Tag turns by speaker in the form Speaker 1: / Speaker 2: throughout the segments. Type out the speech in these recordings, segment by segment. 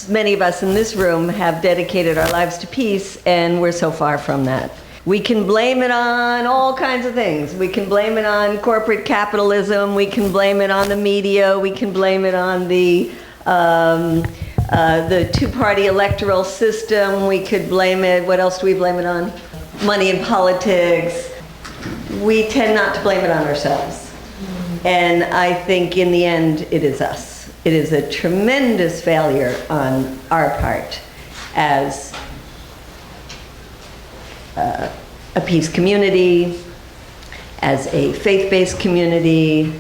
Speaker 1: many of us in this room have dedicated our lives to peace, and we're so far from that. We can blame it on all kinds of things. We can blame it on corporate capitalism. We can blame it on the media. We can blame it on the two-party electoral system. We could blame it, what else do we blame it on? Money in politics. We tend not to blame it on ourselves. And I think in the end, it is us. It is a tremendous failure on our part as a peace community, as a faith-based community,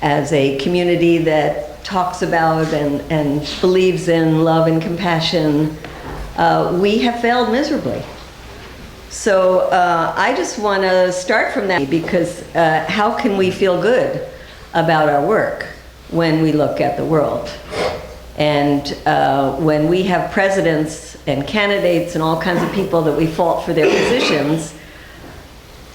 Speaker 1: as a community that talks about and believes in love and compassion. We have failed miserably. So I just want to start from that, because how can we feel good about our work when we look at the world? And when we have presidents and candidates and all kinds of people that we fault for their positions,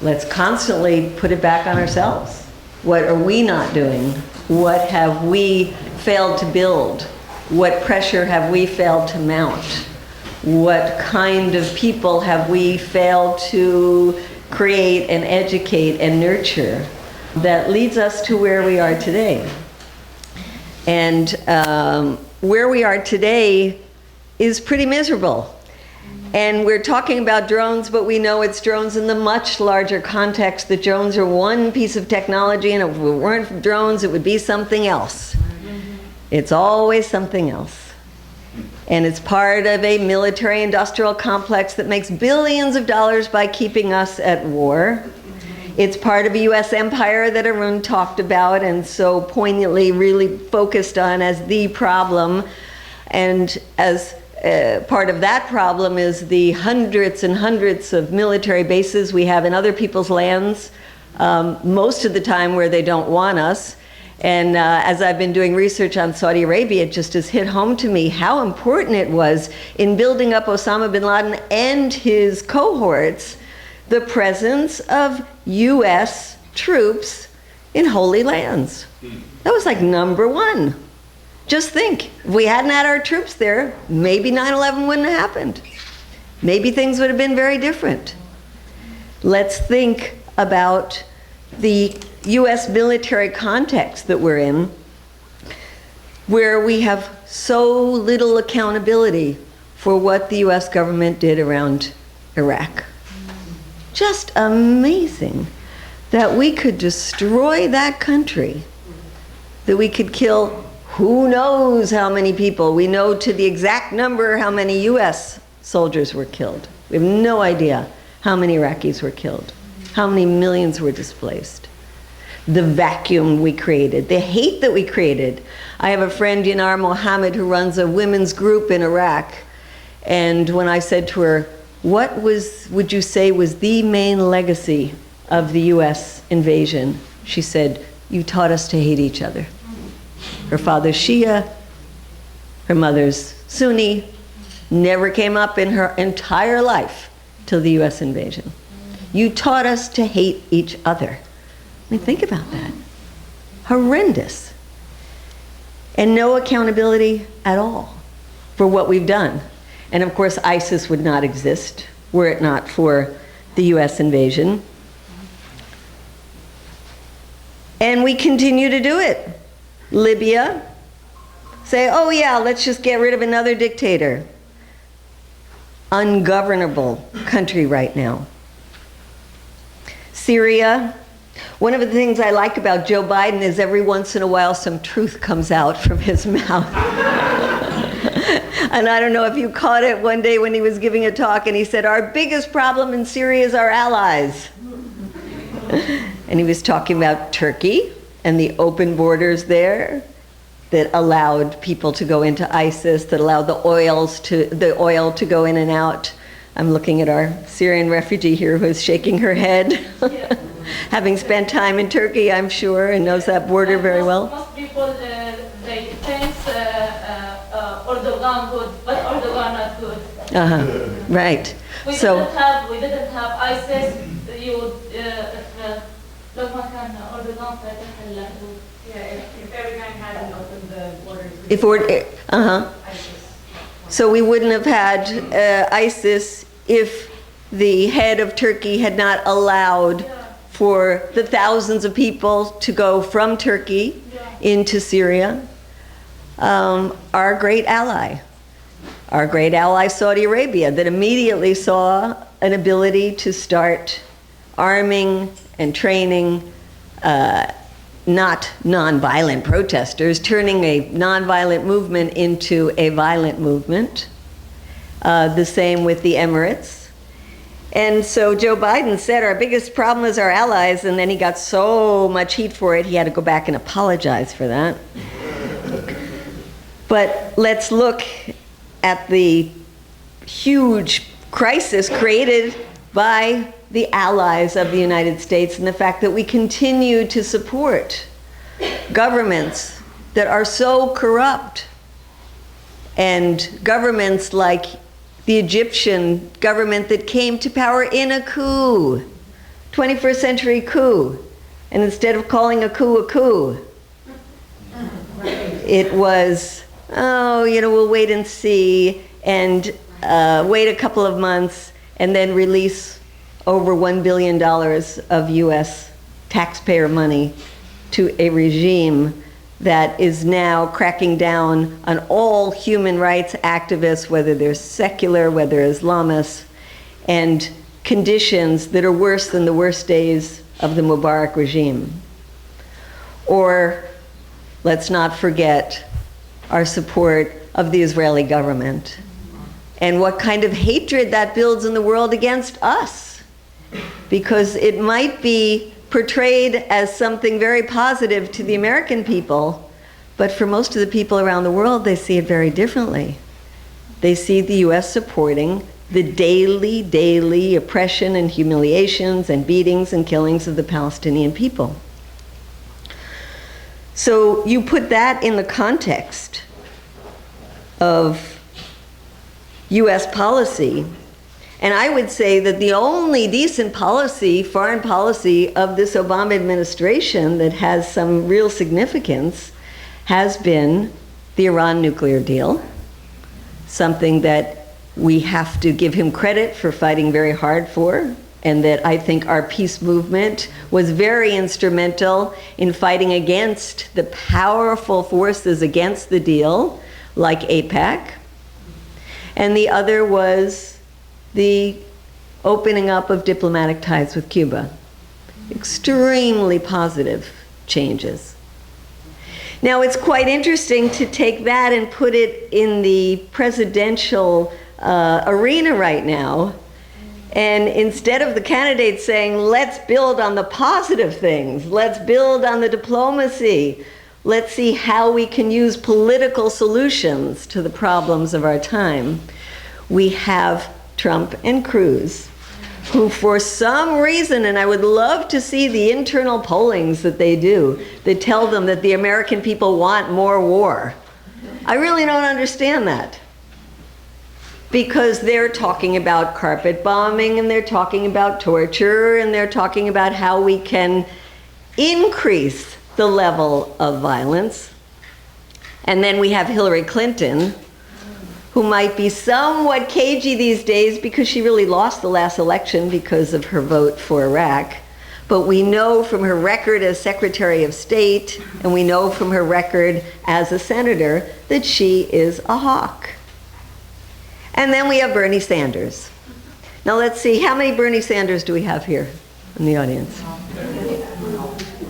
Speaker 1: let's constantly put it back on ourselves. What are we not doing? What have we failed to build? What pressure have we failed to mount? What kind of people have we failed to create and educate and nurture that leads us to where we are today? And where we are today is pretty miserable. And we're talking about drones, but we know it's drones in the much larger context. The drones are one piece of technology, and if it weren't drones, it would be something else. It's always something else. And it's part of a military-industrial complex that makes billions of dollars by keeping us at war. It's part of a U.S. empire that Arun talked about and so poignantly really focused on as the problem. And as part of that problem is the hundreds and hundreds of military bases we have in other people's lands, most of the time where they don't want us. And as I've been doing research on Saudi Arabia, it just has hit home to me how important it was in building up Osama bin Laden and his cohorts, the presence of U.S. troops in holy lands. That was like number one. Just think, if we hadn't had our troops there, maybe 9/11 wouldn't have happened. Maybe things would have been very different. Let's think about the U.S. military context that we're in, where we have so little accountability for what the U.S. government did around Iraq. Just amazing that we could destroy that country, that we could kill who knows how many people. We know to the exact number how many U.S. soldiers were killed. We have no idea how many Iraqis were killed, how many millions were displaced. The vacuum we created, the hate that we created. I have a friend, Yanar Mohammed, who runs a women's group in Iraq. And when I said to her, what would you say was the main legacy of the U.S. invasion? She said, you taught us to hate each other. Her father's Shia, her mother's Sunni, never came up in her entire life till the U.S. invasion. You taught us to hate each other. I mean, think about that. Horrendous. And no accountability at all for what we've done. And of course, ISIS would not exist were it not for the U.S. invasion. And we continue to do it. Libya, say, oh yeah, let's just get rid of another dictator. Ungovernable country right now. Syria. One of the things I like about Joe Biden is every once in a while some truth comes out from his mouth. And I don't know if you caught it one day when he was giving a talk and he said, our biggest problem in Syria is our allies. And he was talking about Turkey and the open borders there that allowed people to go into ISIS, that allowed the oil to go in and out. I'm looking at our Syrian refugee here who is shaking her head. Yeah. Having spent time in Turkey, I'm sure, and knows that border very well.
Speaker 2: Most people, they think Erdogan good, but Erdogan not good.
Speaker 1: Right.
Speaker 2: We didn't have ISIS.
Speaker 3: If Erdogan hadn't opened the borders,
Speaker 1: If we're,
Speaker 3: ISIS
Speaker 1: So we wouldn't have had ISIS if the head of Turkey had not allowed for the thousands of people to go from Turkey into Syria. Our great ally Saudi Arabia, that immediately saw an ability to start arming and training not nonviolent protesters, turning a nonviolent movement into a violent movement. The same with the Emirates. And so Joe Biden said our biggest problem is our allies, and then he got so much heat for it, he had to go back and apologize for that. But let's look at the huge crisis created by the allies of the United States and the fact that we continue to support governments that are so corrupt, and governments like the Egyptian government that came to power in a coup, 21st century coup. And instead of calling a coup, it was, oh, we'll wait and see, and wait a couple of months, and then release over $1 billion of US taxpayer money to a regime that is now cracking down on all human rights activists, whether they're secular, whether Islamists, and conditions that are worse than the worst days of the Mubarak regime. Or let's not forget our support of the Israeli government and what kind of hatred that builds in the world against us, because it might be portrayed as something very positive to the American people, but for most of the people around the world, they see it very differently. They see the US supporting the daily oppression and humiliations and beatings and killings of the Palestinian people. So you put that in the context of US policy, and I would say that the only decent policy, foreign policy, of this Obama administration that has some real significance has been the Iran nuclear deal, something that we have to give him credit for fighting very hard for, and that I think our peace movement was very instrumental in fighting against the powerful forces against the deal, like AIPAC. And the other was the opening up of diplomatic ties with Cuba. Extremely positive changes. Now, it's quite interesting to take that and put it in the presidential arena right now. And instead of the candidates saying, let's build on the positive things, let's build on the diplomacy, let's see how we can use political solutions to the problems of our time, we have Trump and Cruz, who for some reason, and I would love to see the internal pollings that they do, that tell them that the American people want more war. I really don't understand that. Because they're talking about carpet bombing, and they're talking about torture, and they're talking about how we can increase the level of violence. And then we have Hillary Clinton, who might be somewhat cagey these days because she really lost the last election because of her vote for Iraq. But we know from her record as Secretary of State, and we know from her record as a senator, that she is a hawk. And then we have Bernie Sanders. Now let's see, how many Bernie Sanders do we have here in the audience?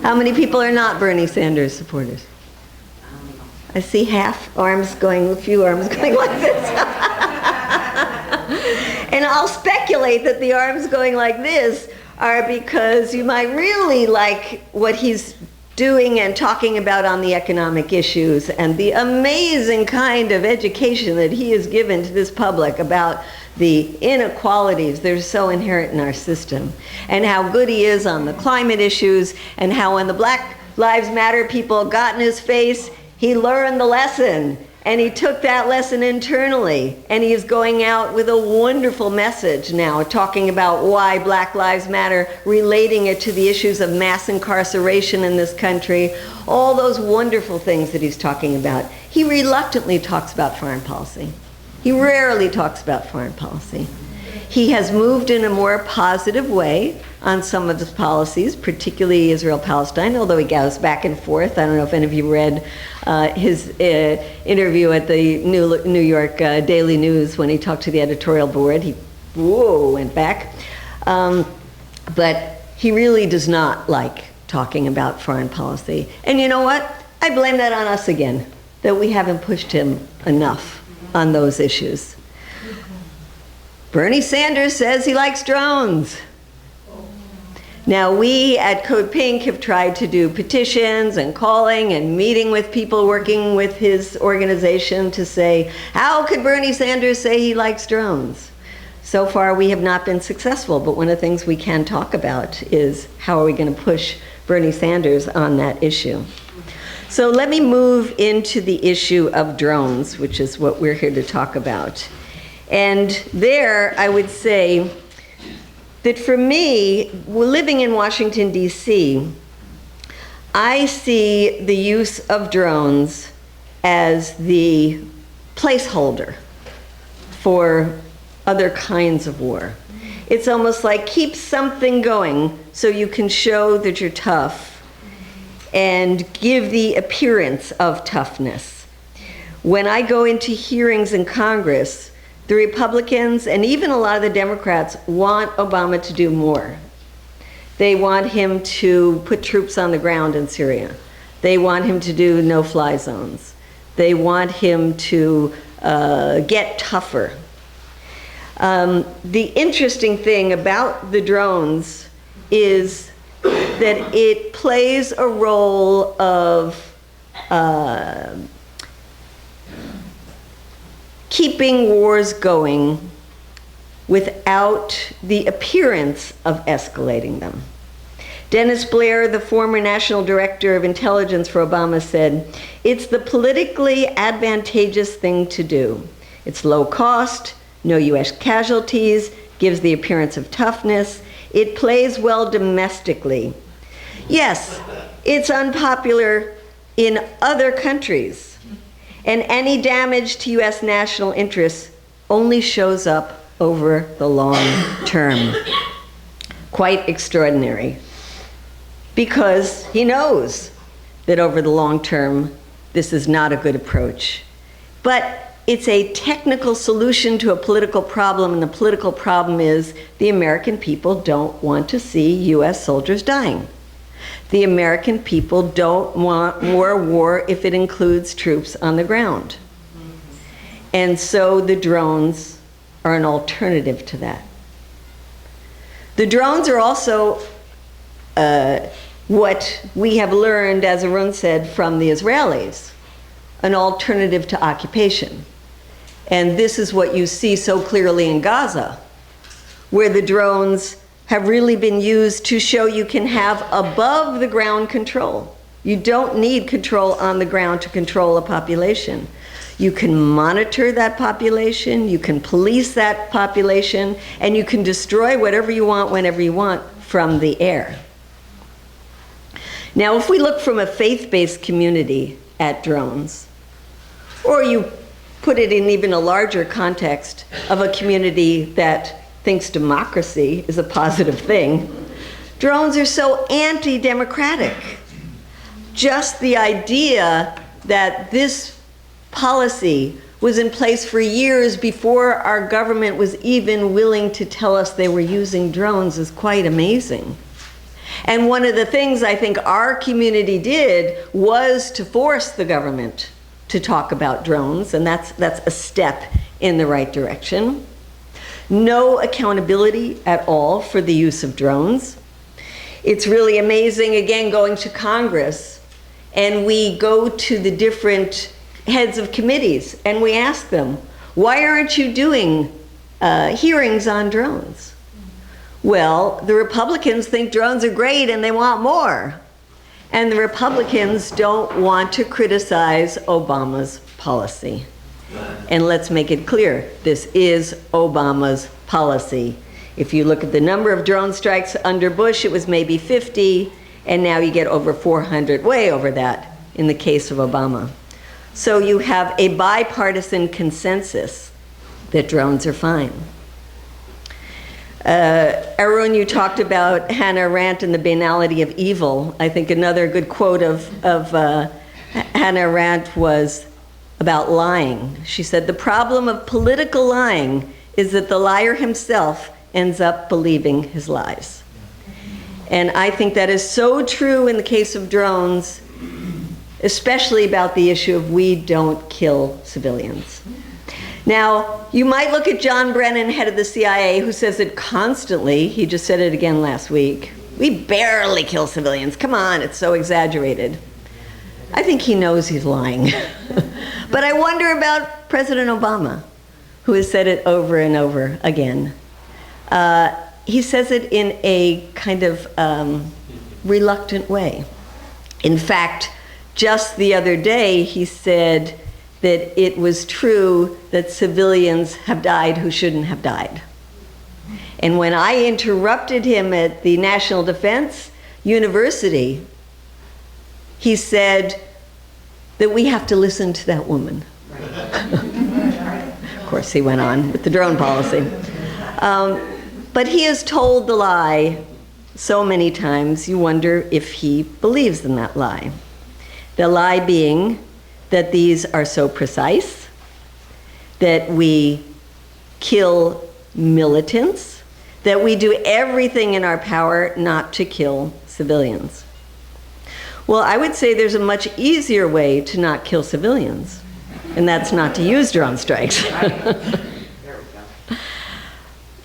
Speaker 1: How many people are not Bernie Sanders supporters? I see half arms going, a few arms going like this. And I'll speculate that the arms going like this are because you might really like what he's doing and talking about on the economic issues and the amazing kind of education that he has given to this public about the inequalities that are so inherent in our system, and how good he is on the climate issues, and how when the Black Lives Matter people got in his face, he learned the lesson, and he took that lesson internally, and he is going out with a wonderful message now, talking about why Black Lives Matter, relating it to the issues of mass incarceration in this country, all those wonderful things that he's talking about. He reluctantly talks about foreign policy. He rarely talks about foreign policy. He has moved in a more positive way on some of his policies, particularly Israel-Palestine, although he goes back and forth. I don't know if any of you read his interview at the New York Daily News when he talked to the editorial board. He went back. But he really does not like talking about foreign policy. And you know what? I blame that on us again, that we haven't pushed him enough on those issues. Bernie Sanders says he likes drones. Now, we at Code Pink have tried to do petitions and calling and meeting with people working with his organization to say, how could Bernie Sanders say he likes drones? So far, we have not been successful, but one of the things we can talk about is how are we going to push Bernie Sanders on that issue. So let me move into the issue of drones, which is what we're here to talk about. And there, I would say that for me, living in Washington, D.C., I see the use of drones as the placeholder for other kinds of war. It's almost like keep something going so you can show that you're tough and give the appearance of toughness. When I go into hearings in Congress, the Republicans and even a lot of the Democrats want Obama to do more. They want him to put troops on the ground in Syria. They want him to do no-fly zones. They want him to get tougher. The interesting thing about the drones is that it plays a role of keeping wars going without the appearance of escalating them. Dennis Blair, the former National Director of Intelligence for Obama, said, "It's the politically advantageous thing to do. It's low cost, no US casualties, gives the appearance of toughness. It plays well domestically. Yes, it's unpopular in other countries, and any damage to US national interests only shows up over the long term." Quite extraordinary, because he knows that over the long term, this is not a good approach. But it's a technical solution to a political problem, and the political problem is the American people don't want to see US soldiers dying. The American people don't want more war if it includes troops on the ground. And so the drones are an alternative to that. The drones are also what we have learned, as Arun said, from the Israelis, an alternative to occupation. And this is what you see so clearly in Gaza, where the drones have really been used to show you can have above the ground control. You don't need control on the ground to control a population. You can monitor that population, you can police that population, and you can destroy whatever you want, whenever you want, from the air. Now, if we look from a faith-based community at drones, or you put it in even a larger context of a community that thinks democracy is a positive thing, drones are so anti-democratic. Just the idea that this policy was in place for years before our government was even willing to tell us they were using drones is quite amazing. And one of the things I think our community did was to force the government to talk about drones, and that's a step in the right direction. No accountability at all for the use of drones. It's really amazing, again, going to Congress, and we go to the different heads of committees, and we ask them, why aren't you doing hearings on drones? Well, the Republicans think drones are great and they want more. And the Republicans don't want to criticize Obama's policy. And let's make it clear, this is Obama's policy. If you look at the number of drone strikes under Bush, it was maybe 50, and now you get over 400, way over that in the case of Obama. So you have a bipartisan consensus that drones are fine. Arun, you talked about Hannah Arendt and the banality of evil. I think another good quote of Hannah Arendt was about lying. She said, "The problem of political lying is that the liar himself ends up believing his lies." And I think that is so true in the case of drones, especially about the issue of we don't kill civilians. Now, you might look at John Brennan, head of the CIA, who says it constantly. He just said it again last week. We barely kill civilians. Come on, it's so exaggerated. I think he knows he's lying. But I wonder about President Obama, who has said it over and over again. He says it in a kind of reluctant way. In fact, just the other day, he said that it was true that civilians have died who shouldn't have died. And when I interrupted him at the National Defense University, he said that we have to listen to that woman. Of course, he went on with the drone policy. But he has told the lie so many times, you wonder if he believes in that lie. The lie being that these are so precise, that we kill militants, that we do everything in our power not to kill civilians. Well, I would say there's a much easier way to not kill civilians, and that's not to use drone strikes.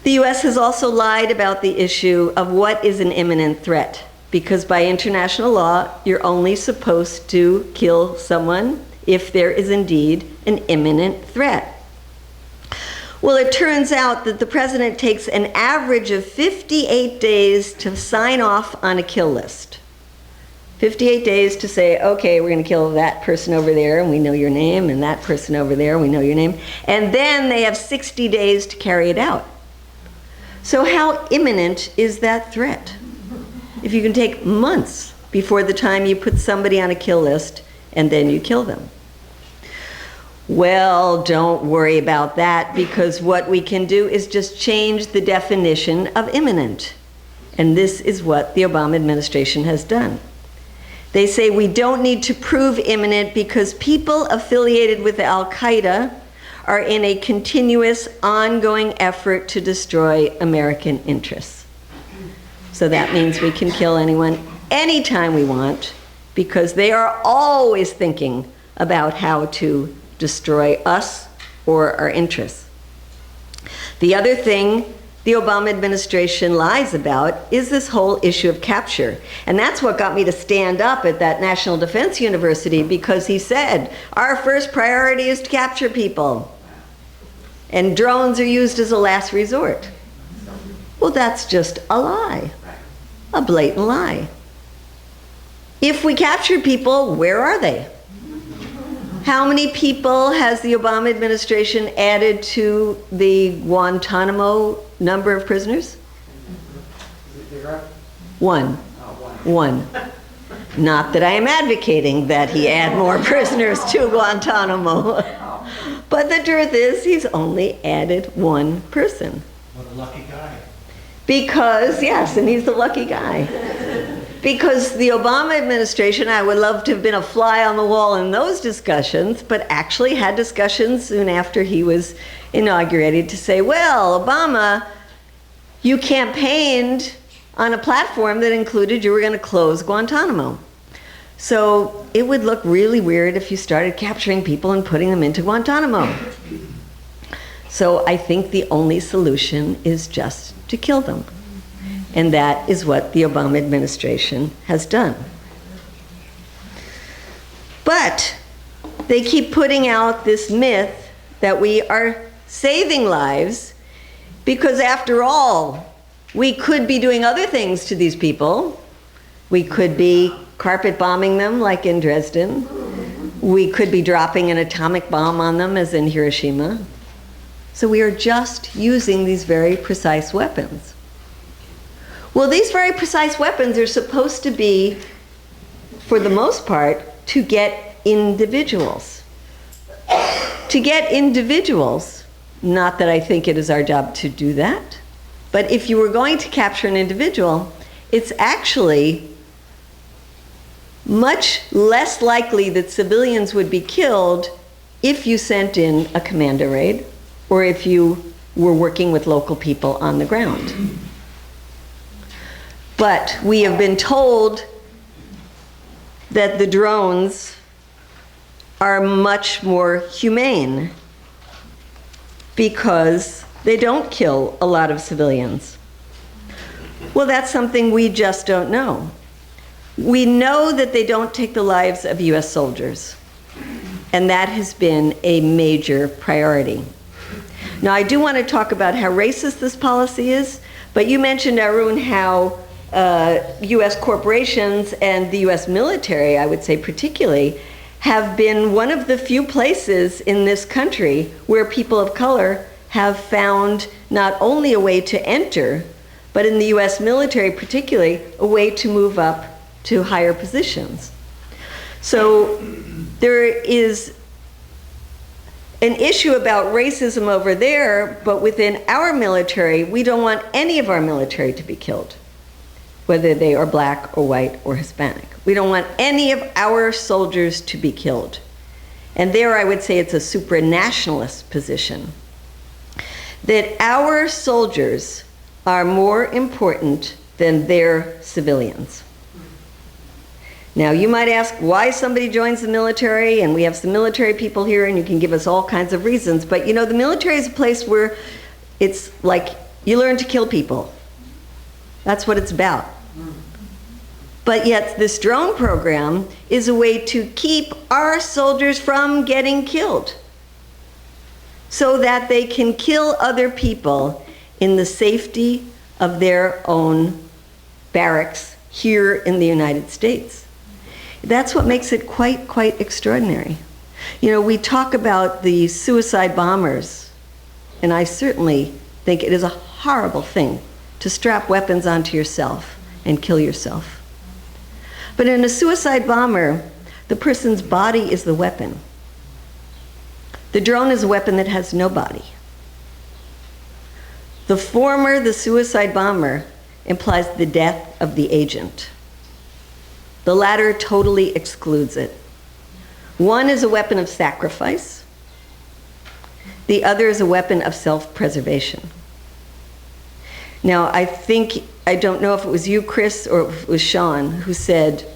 Speaker 1: The US has also lied about the issue of what is an imminent threat, because by international law, you're only supposed to kill someone if there is indeed an imminent threat. Well, it turns out that the president takes an average of 58 days to sign off on a kill list. 58 days to say, okay, we're going to kill that person over there, and we know your name, and that person over there, we know your name. And then they have 60 days to carry it out. So how imminent is that threat? If you can take months before the time you put somebody on a kill list, and then you kill them. Well, don't worry about that, because what we can do is just change the definition of imminent. And this is what the Obama administration has done. They say we don't need to prove imminent because people affiliated with Al-Qaeda are in a continuous, ongoing effort to destroy American interests. So that means we can kill anyone anytime we want, because they are always thinking about how to destroy us or our interests. The other thing the Obama administration lies about is this whole issue of capture. And that's what got me to stand up at that National Defense University, because he said, our first priority is to capture people. And drones are used as a last resort. Well, that's just a lie, a blatant lie. If we capture people, where are they? How many people has the Obama administration added to the Guantanamo number of prisoners? One. Not that I am advocating that he add more prisoners to Guantanamo. But the truth is, he's only added one person.
Speaker 3: What a lucky guy.
Speaker 1: Because, yes, and he's the lucky guy. Because the Obama administration, I would love to have been a fly on the wall in those discussions, but actually had discussions soon after he was inaugurated to say, well, Obama, you campaigned on a platform that included you were going to close Guantanamo. So it would look really weird if you started capturing people and putting them into Guantanamo. So I think the only solution is just to kill them. And that is what the Obama administration has done. But they keep putting out this myth that we are saving lives because, after all, we could be doing other things to these people. We could be carpet bombing them, like in Dresden. We could be dropping an atomic bomb on them, as in Hiroshima. So we are just using these very precise weapons. Well, these very precise weapons are supposed to be, for the most part, to get individuals. To get individuals Not that I think it is our job to do that, but if you were going to capture an individual, it's actually much less likely that civilians would be killed if you sent in a commando raid or if you were working with local people on the ground. But we have been told that the drones are much more humane because they don't kill a lot of civilians. Well, that's something we just don't know. We know that they don't take the lives of US soldiers, and that has been a major priority. Now, I do want to talk about how racist this policy is, but you mentioned, Arun, how US corporations and the US military, I would say particularly, have been one of the few places in this country where people of color have found not only a way to enter, but in the US military particularly, a way to move up to higher positions. So there is an issue about racism over there, but within our military, we don't want any of our military to be killed, whether they are black or white or Hispanic. We don't want any of our soldiers to be killed. And there I would say it's a supranationalist position, that our soldiers are more important than their civilians. Now, you might ask why somebody joins the military, and we have some military people here, and you can give us all kinds of reasons, but you know, the military is a place where it's like you learn to kill people. That's what it's about. But yet this drone program is a way to keep our soldiers from getting killed so that they can kill other people in the safety of their own barracks here in the United States. That's what makes it quite extraordinary. You know, we talk about the suicide bombers, and I certainly think it is a horrible thing to strap weapons onto yourself and kill yourself. But in a suicide bomber, the person's body is the weapon. The drone is a weapon that has no body. The former, the suicide bomber, implies the death of the agent. The latter totally excludes it. One is a weapon of sacrifice. The other is a weapon of self-preservation. Now, I don't know if it was you, Chris, or if it was Sean, who said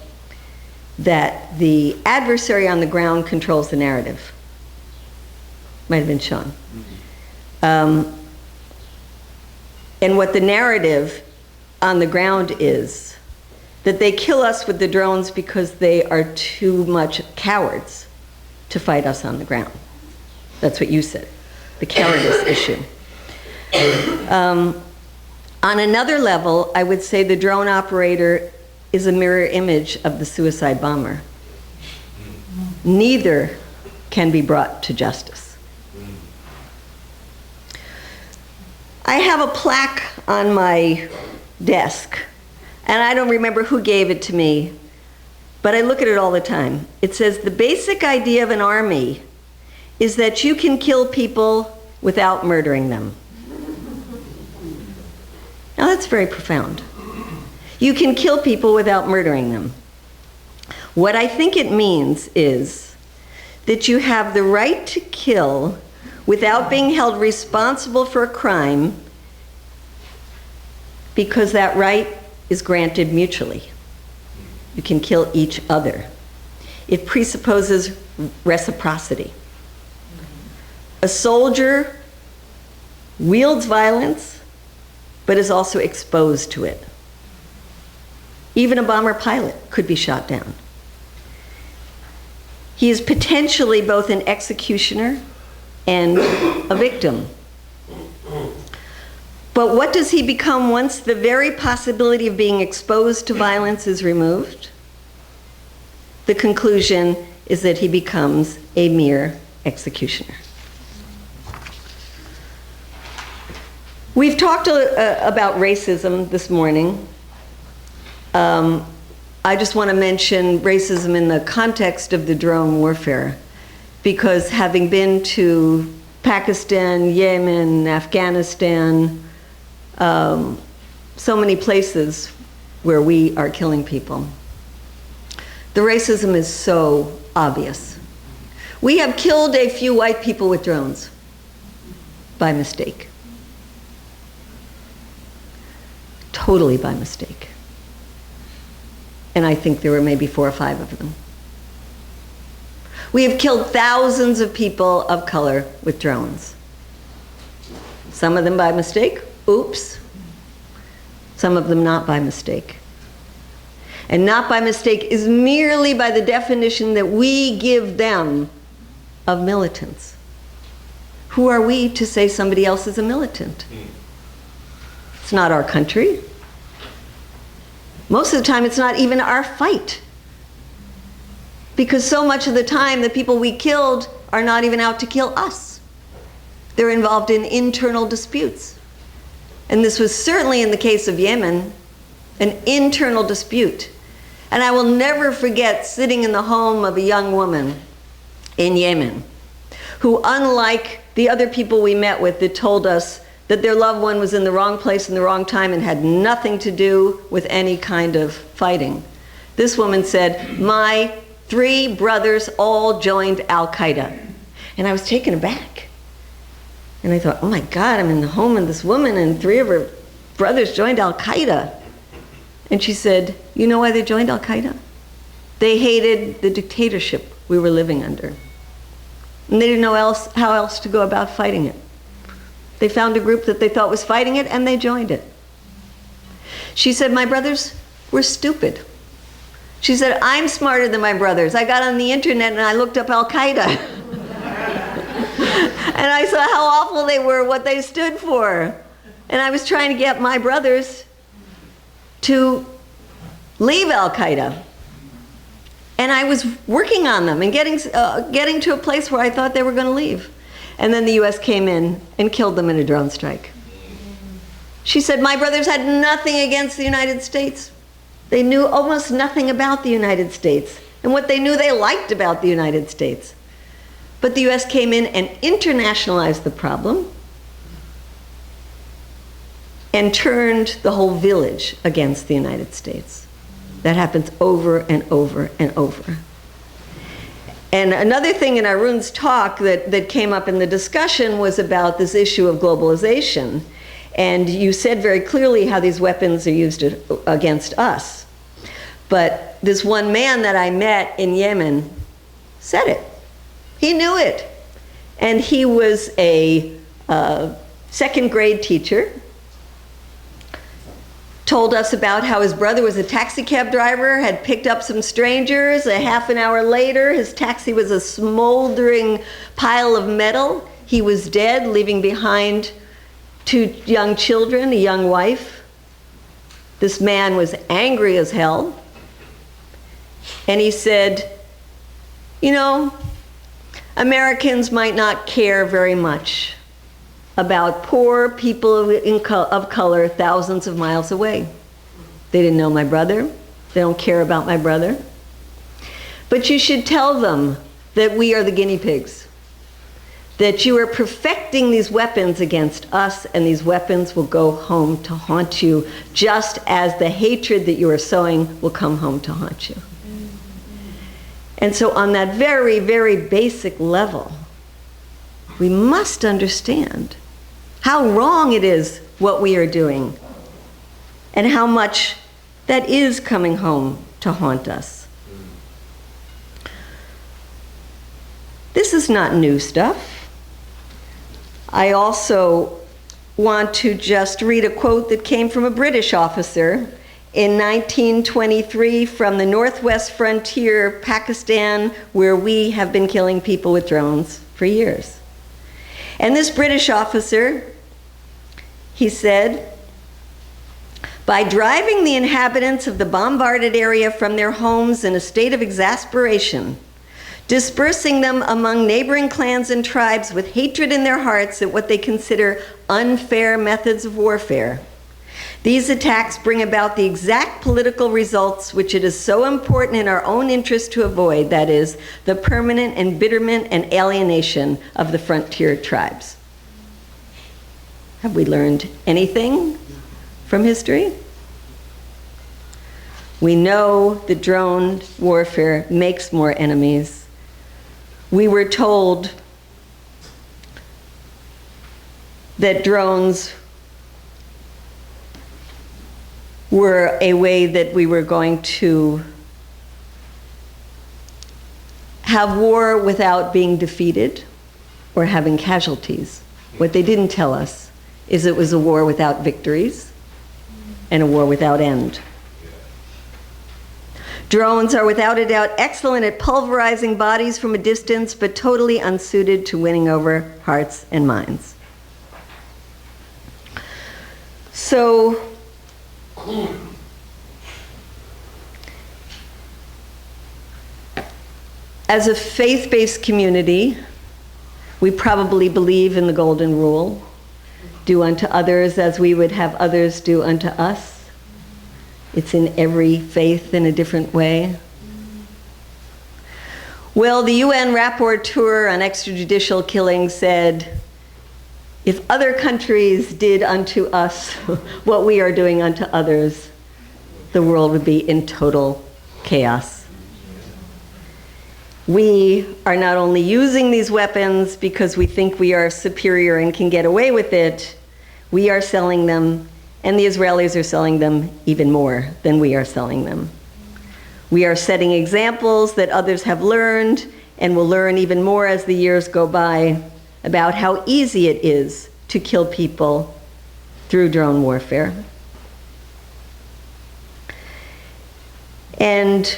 Speaker 1: that the adversary on the ground controls the narrative. Might have been Sean. And what the narrative on the ground is that they kill us with the drones because they are too much cowards to fight us on the ground. That's what you said, the cowardice issue. On another level, I would say the drone operator is a mirror image of the suicide bomber. Neither can be brought to justice. I have a plaque on my desk, and I don't remember who gave it to me, but I look at it all the time. It says, the basic idea of an army is that you can kill people without murdering them. Now that's very profound. You can kill people without murdering them. What I think it means is that you have the right to kill without being held responsible for a crime because that right is granted mutually. You can kill each other. It presupposes reciprocity. A soldier wields violence, but is also exposed to it. Even a bomber pilot could be shot down. He is potentially both an executioner and a victim. But what does he become once the very possibility of being exposed to violence is removed? The conclusion is that he becomes a mere executioner. We've talked about racism this morning. I just want to mention racism in the context of the drone warfare, because having been to Pakistan, Yemen, Afghanistan, so many places where we are killing people. The racism is so obvious. We have killed a few white people with drones by mistake. Totally by mistake. And I think there were maybe 4 or 5 of them. We have killed thousands of people of color with drones. Some of them by mistake, oops. Some of them not by mistake. And not by mistake is merely by the definition that we give them of militants. Who are we to say somebody else is a militant? It's not our country. Most of the time, it's not even our fight. Because so much of the time, the people we killed are not even out to kill us. They're involved in internal disputes. And this was certainly in the case of Yemen, an internal dispute. And I will never forget sitting in the home of a young woman in Yemen, who, unlike the other people we met with that told us that their loved one was in the wrong place in the wrong time and had nothing to do with any kind of fighting, this woman said, my 3 brothers all joined Al-Qaeda. And I was taken aback. And I thought, oh my God, I'm in the home of this woman and 3 of her brothers joined Al-Qaeda. And she said, you know why they joined Al-Qaeda? They hated the dictatorship we were living under. And they didn't know how else to go about fighting it. They found a group that they thought was fighting it and they joined it. She said, my brothers were stupid. She said, I'm smarter than my brothers. I got on the internet and I looked up Al-Qaeda. And I saw how awful they were, what they stood for. And I was trying to get my brothers to leave Al-Qaeda. And I was working on them and getting to a place where I thought they were going to leave. And then the US came in and killed them in a drone strike. She said, my brothers had nothing against the United States. They knew almost nothing about the United States. And what they knew they liked about the United States. But the US came in and internationalized the problem and turned the whole village against the United States. That happens over and over and over. And another thing in Arun's talk that came up in the discussion was about this issue of globalization. And you said very clearly how these weapons are used against us. But this one man that I met in Yemen said it. He knew it. And he was a 2nd grade teacher. Told us about how his brother was a taxi cab driver, had picked up some strangers. A half an hour later, his taxi was a smoldering pile of metal. He was dead, leaving behind 2 young children, a young wife. This man was angry as hell. And he said, you know, Americans might not care very much about poor people of color thousands of miles away. They didn't know my brother. They don't care about my brother. But you should tell them that we are the guinea pigs, that you are perfecting these weapons against us, and these weapons will go home to haunt you, just as the hatred that you are sowing will come home to haunt you. And so on that very, very basic level, we must understand how wrong it is what we are doing and how much that is coming home to haunt us. This is not new stuff. I also want to just read a quote that came from a British officer in 1923 from the northwest frontier, Pakistan, where we have been killing people with drones for years. And this British officer, he said, by driving the inhabitants of the bombarded area from their homes in a state of exasperation, dispersing them among neighboring clans and tribes with hatred in their hearts at what they consider unfair methods of warfare, These attacks bring about the exact political results which it is so important in our own interest to avoid, that is, the permanent embitterment and alienation of the frontier tribes. Have we learned anything from history? We know that drone warfare makes more enemies. We were told that drones were a way that we were going to have war without being defeated or having casualties. What they didn't tell us is it was a war without victories and a war without end. Drones are without a doubt excellent at pulverizing bodies from a distance, but totally unsuited to winning over hearts and minds. So, as a faith-based community, we probably believe in the golden rule, do unto others as we would have others do unto us. It's in every faith in a different way. Well, the UN rapporteur on extrajudicial killings said, if other countries did unto us what we are doing unto others, the world would be in total chaos. We are not only using these weapons because we think we are superior and can get away with it, we are selling them, and the Israelis are selling them even more than we are selling them. We are setting examples that others have learned and will learn even more as the years go by about how easy it is to kill people through drone warfare. And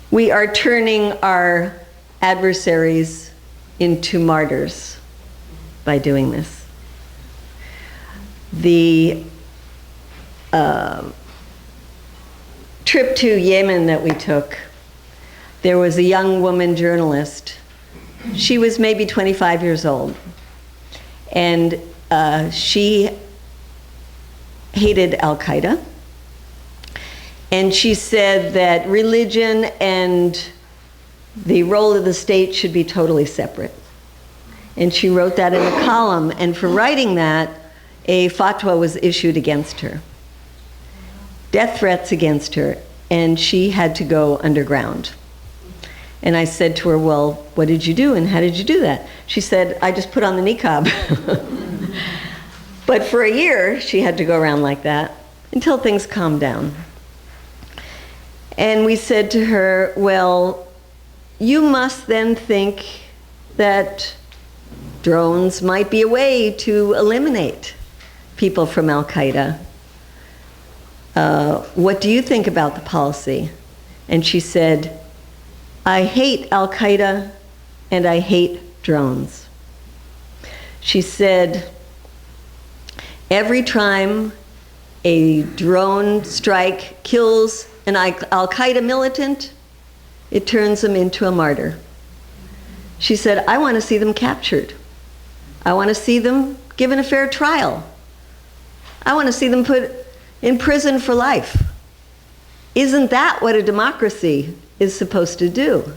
Speaker 1: we are turning our adversaries into martyrs by doing this. The trip to Yemen that we took, there was a young woman journalist. She was maybe 25 years old, and she hated Al-Qaeda. And she said that religion and the role of the state should be totally separate. And she wrote that in a column, and for writing that, a fatwa was issued against her. Death threats against her, and she had to go underground. And I said to her, well, what did you do and how did you do that? She said, I just put on the niqab. But for a year, she had to go around like that until things calmed down. And we said to her, well, you must then think that drones might be a way to eliminate people from Al-Qaeda. What do you think about the policy? And she said, I hate Al-Qaeda and I hate drones. She said, every time a drone strike kills an Al-Qaeda militant, it turns them into a martyr. She said, I want to see them captured. I want to see them given a fair trial. I want to see them put in prison for life. Isn't that what a democracy is supposed to do?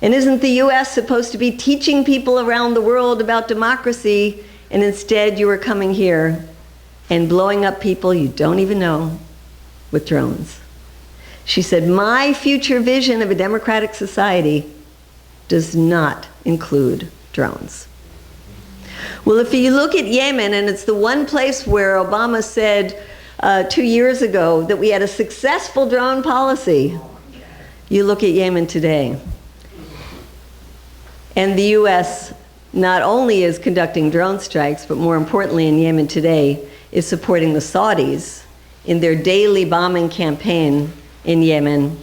Speaker 1: And isn't the US supposed to be teaching people around the world about democracy, and instead you are coming here and blowing up people you don't even know with drones? She said, my future vision of a democratic society does not include drones. Well, if you look at Yemen, and it's the one place where Obama said 2 years ago that we had a successful drone policy, you look at Yemen today. And the US not only is conducting drone strikes, but more importantly in Yemen today, is supporting the Saudis in their daily bombing campaign in Yemen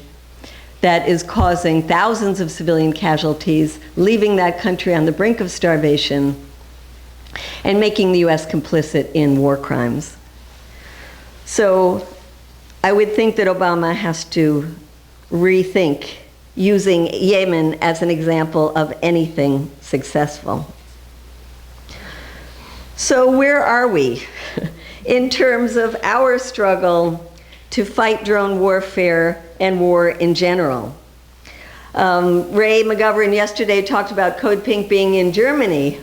Speaker 1: that is causing thousands of civilian casualties, leaving that country on the brink of starvation, and making the US complicit in war crimes. So I would think that Obama has to rethink using Yemen as an example of anything successful. So where are we? in terms of our struggle to fight drone warfare and war in general. Ray McGovern yesterday talked about Code Pink being in Germany,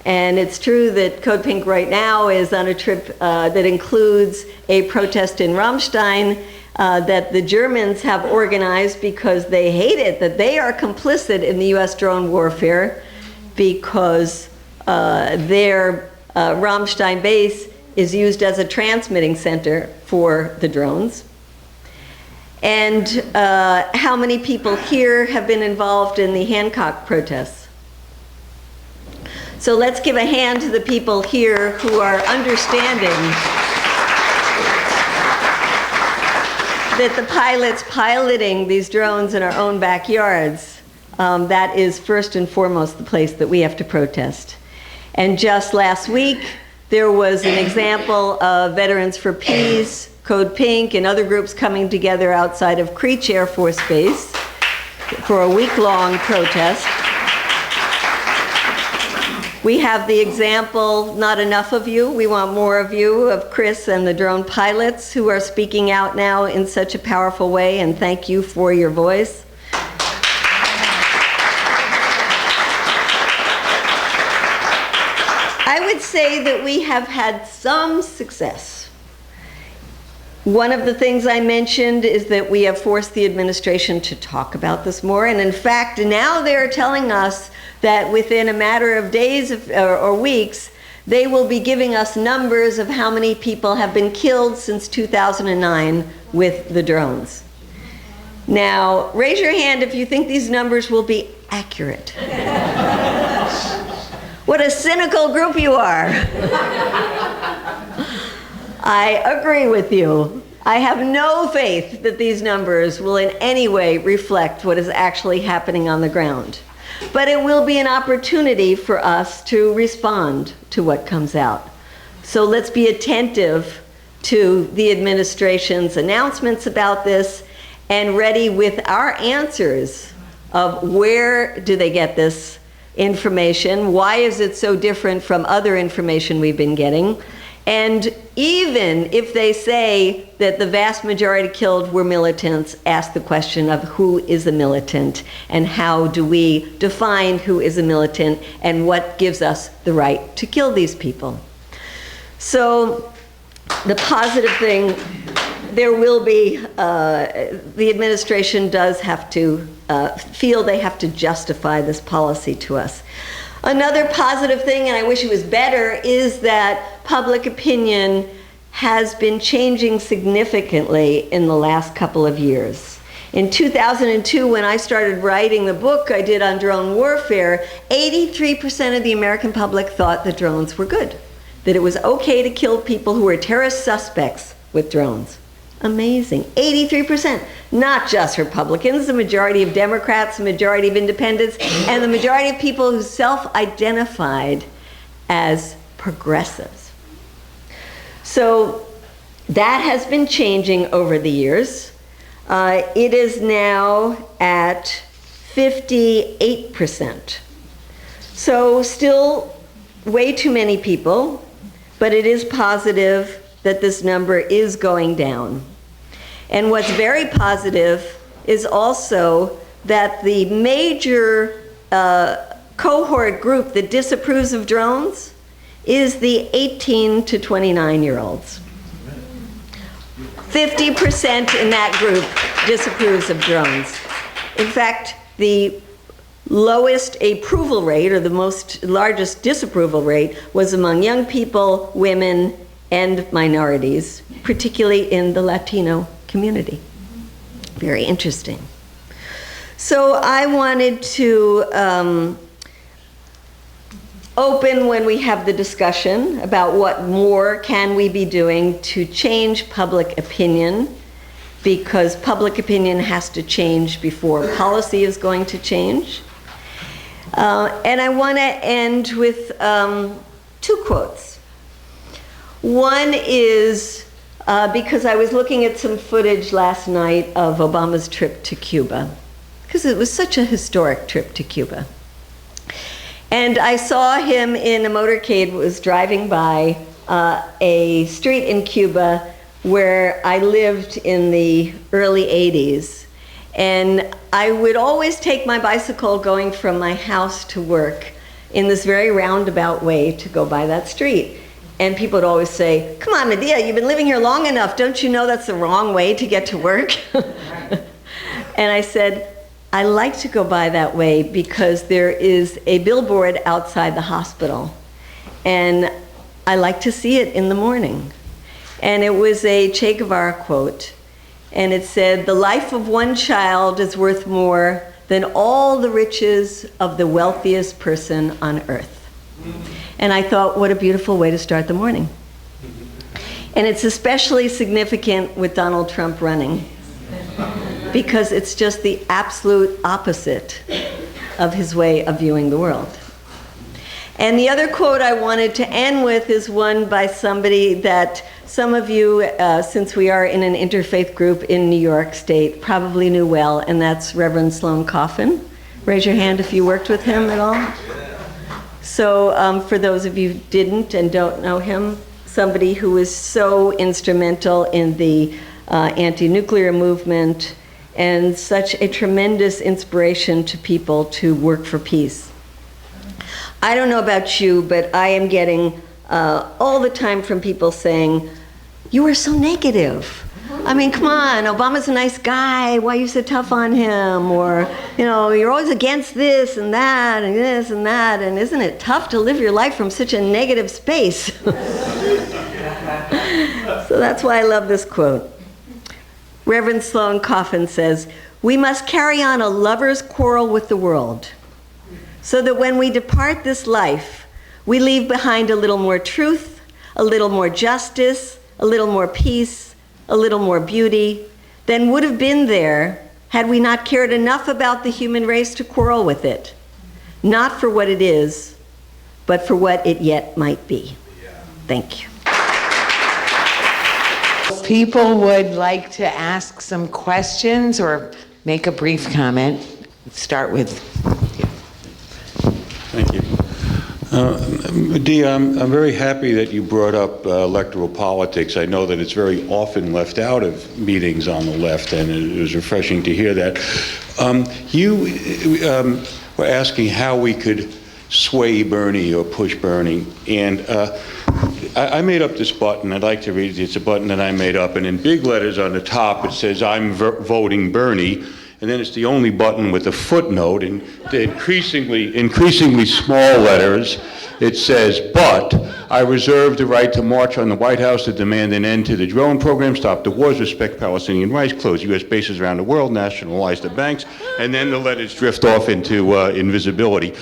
Speaker 1: and it's true that Code Pink right now is on a trip that includes a protest in Ramstein that the Germans have organized because they hate it, that they are complicit in the US drone warfare because their Ramstein base is used as a transmitting center for the drones. And how many people here have been involved in the Hancock protests? So let's give a hand to the people here who are understanding that the pilots piloting these drones in our own backyards, that is first and foremost the place that we have to protest. And just last week, there was an example of Veterans for Peace, Code Pink, and other groups coming together outside of Creech Air Force Base for a week-long protest. We have the example, not enough of you, we want more of you, of Chris and the drone pilots who are speaking out now in such a powerful way, and thank you for your voice. I would say that we have had some success. One of the things I mentioned is that we have forced the administration to talk about this more, and in fact, now they're telling us that within a matter of days or weeks, they will be giving us numbers of how many people have been killed since 2009 with the drones. Now, raise your hand if you think these numbers will be accurate. What a cynical group you are. I agree with you. I have no faith that these numbers will in any way reflect what is actually happening on the ground. But it will be an opportunity for us to respond to what comes out. So let's be attentive to the administration's announcements about this and ready with our answers of where do they get this information, why is it so different from other information we've been getting, and even if they say that the vast majority killed were militants, ask the question of who is a militant and how do we define who is a militant and what gives us the right to kill these people. So the positive thing, there will be, the administration does have to feel they have to justify this policy to us. Another positive thing, and I wish it was better, is that public opinion has been changing significantly in the last couple of years. In 2002, when I started writing the book I did on drone warfare, 83% of the American public thought that drones were good, that it was okay to kill people who were terrorist suspects with drones. Amazing. 83%. Not just Republicans, the majority of Democrats, the majority of independents, and the majority of people who self-identified as progressives. So that has been changing over the years. It is now at 58%. So still way too many people, but it is positive that this number is going down. And what's very positive is also that the major cohort group that disapproves of drones is the 18 to 29-year-olds. 50% in that group disapproves of drones. In fact, the lowest approval rate, or the largest disapproval rate, was among young people, women, and minorities, particularly in the Latino community. Very interesting. So I wanted to open when we have the discussion about what more can we be doing to change public opinion, because public opinion has to change before policy is going to change. And I want to end with two quotes. One is because I was looking at some footage last night of Obama's trip to Cuba, because it was such a historic trip to Cuba. And I saw him in a motorcade, was driving by a street in Cuba where I lived in the early 80s. And I would always take my bicycle going from my house to work in this very roundabout way to go by that street. And people would always say, "Come on, Medea, you've been living here long enough. Don't you know that's the wrong way to get to work?" And I said, I like to go by that way because there is a billboard outside the hospital. And I like to see it in the morning. And it was a Che Guevara quote. And it said, "The life of one child is worth more than all the riches of the wealthiest person on earth." And I thought, what a beautiful way to start the morning. And it's especially significant with Donald Trump running, because it's just the absolute opposite of his way of viewing the world. And the other quote I wanted to end with is one by somebody that some of you, since we are in an interfaith group in New York State, probably knew well, and that's Reverend Sloan Coffin. Raise your hand if you worked with him at all. So for those of you who didn't and don't know him, somebody who was so instrumental in the anti-nuclear movement and such a tremendous inspiration to people to work for peace. I don't know about you, but I am getting all the time from people saying, "You are so negative. I mean, come on, Obama's a nice guy. Why are you so tough on him?" Or, you know, "You're always against this and that and this and that. And isn't it tough to live your life from such a negative space?" So that's why I love this quote. Reverend Sloan Coffin says, "We must carry on a lover's quarrel with the world, so that when we depart this life, we leave behind a little more truth, a little more justice, a little more peace, a little more beauty than would have been there had we not cared enough about the human race to quarrel with it, not for what it is, but for what it yet might be." Thank you.
Speaker 3: People would like to ask some questions or make a brief comment. Let's start with you.
Speaker 4: Thank you. Medea, I'm very happy that you brought up electoral politics. I know that it's very often left out of meetings on the left, and it was refreshing to hear that. You were asking how we could sway Bernie or push Bernie, and I made up this button. I'd like to read it. It's a button that I made up, and in big letters on the top it says, "I'm voting Bernie," and then it's the only button with a footnote, and the increasingly small letters it says, "But I reserve the right to march on the White House to demand an end to the drone program, stop the wars, respect Palestinian rights, close U.S. bases around the world, nationalize the banks," and then the letters drift off into invisibility.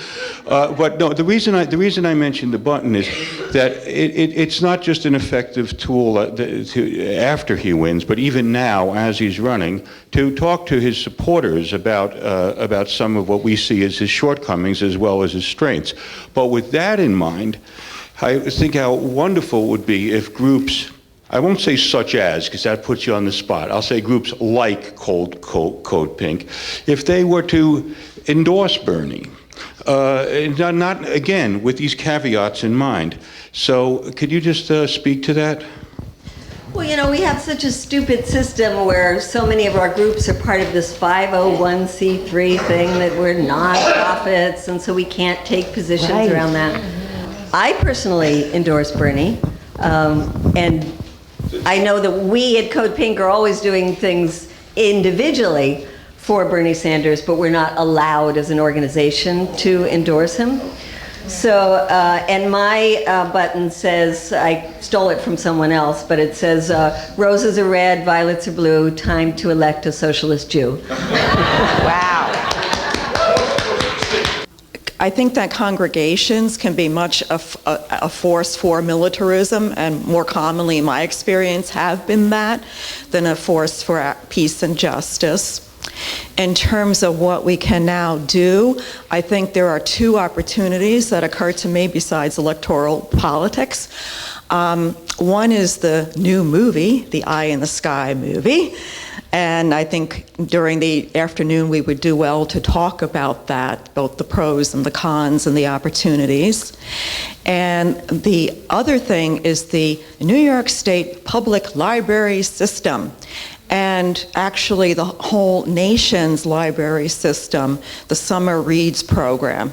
Speaker 4: But no, the reason I mentioned the button is that it's not just an effective tool after he wins, but even now as he's running, to talk to his supporters about some of what we see as his shortcomings as well as his strengths. But with that in mind, I think how wonderful it would be if groups, I won't say such as, because that puts you on the spot, I'll say groups like Code Pink, if they were to endorse Bernie, not again, with these caveats in mind. So could you just speak to that?
Speaker 1: Well, you know, we have such a stupid system where so many of our groups are part of this 501c3 thing that we're non-profits, and so we can't take positions around that. I personally endorse Bernie, and I know that we at Code Pink are always doing things individually for Bernie Sanders, but we're not allowed as an organization to endorse him. So, and my button says, I stole it from someone else, but it says, "Roses are red, violets are blue, time to elect a socialist Jew."
Speaker 3: Wow.
Speaker 5: I think that congregations can be much a force for militarism, and more commonly, in my experience, have been that, than a force for peace and justice. In terms of what we can now do, I think there are two opportunities that occur to me besides electoral politics. One is the new movie, the Eye in the Sky movie. And I think during the afternoon we would do well to talk about that, both the pros and the cons and the opportunities. And the other thing is the New York State public library system, and actually the whole nation's library system, the Summer Reads program.